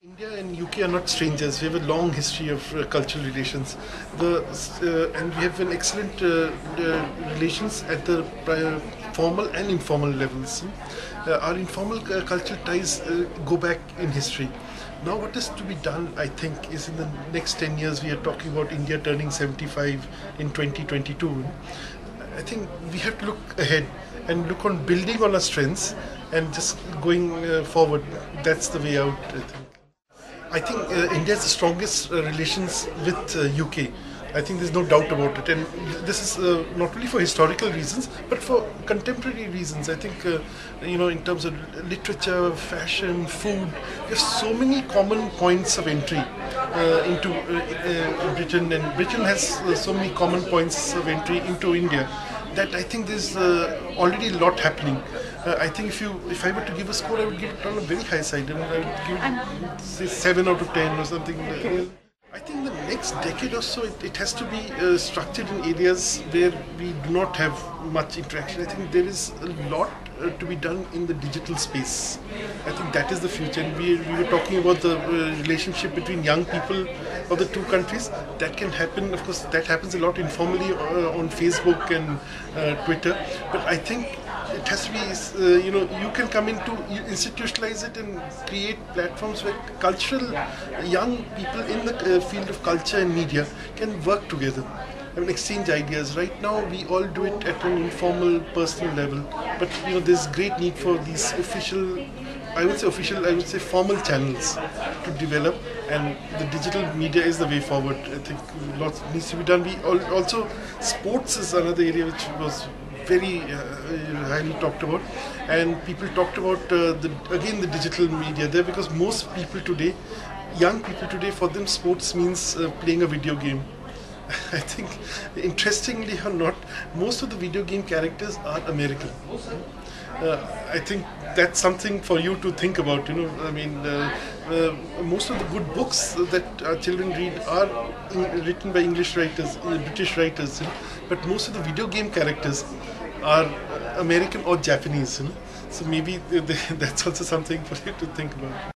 India and UK are not strangers. We have a long history of cultural relations. And we have an excellent relations at the formal and informal levels. Our informal cultural ties go back in history. Now what is to be done, I think, is in the next 10 years, we are talking about India turning 75 in 2022. I think we have to look ahead and look on building on our strengths and just going forward. That's the way out, I think. I think India has the strongest relations with UK. I think there's no doubt about it, and this is not only for historical reasons but for contemporary reasons. I think in terms of literature, fashion, food, there's so many common points of entry into Britain, and Britain has so many common points of entry into India that I think there's already a lot happening. I think if I were to give a score, I would give it on a very high side. I would give say 7 out of 10 or something. I think the next decade or so, it has to be structured in areas where we do not have much interaction. I think there is a lot to be done in the digital space. I think that is the future. And we were talking about the relationship between young people of the two countries. That can happen, of course, that happens a lot informally on Facebook and Twitter. But I think it has to be, you can come into, institutionalize it and create platforms where cultural young people in the field of culture and media can work together. I mean, exchange ideas. Right now, we all do it at an informal, personal level. But there's great need for these I would say formal channels to develop, and the digital media is the way forward. I think lots needs to be done. Also, sports is another area which was very highly talked about, and people talked about the digital media there, because most people today, young people today, for them sports means playing a video game. I think, interestingly or not, most of the video game characters are American. I think that's something for you to think about. I mean, most of the good books that our children read are written by English writers, British writers. But most of the video game characters are American or Japanese. So maybe that's also something for you to think about.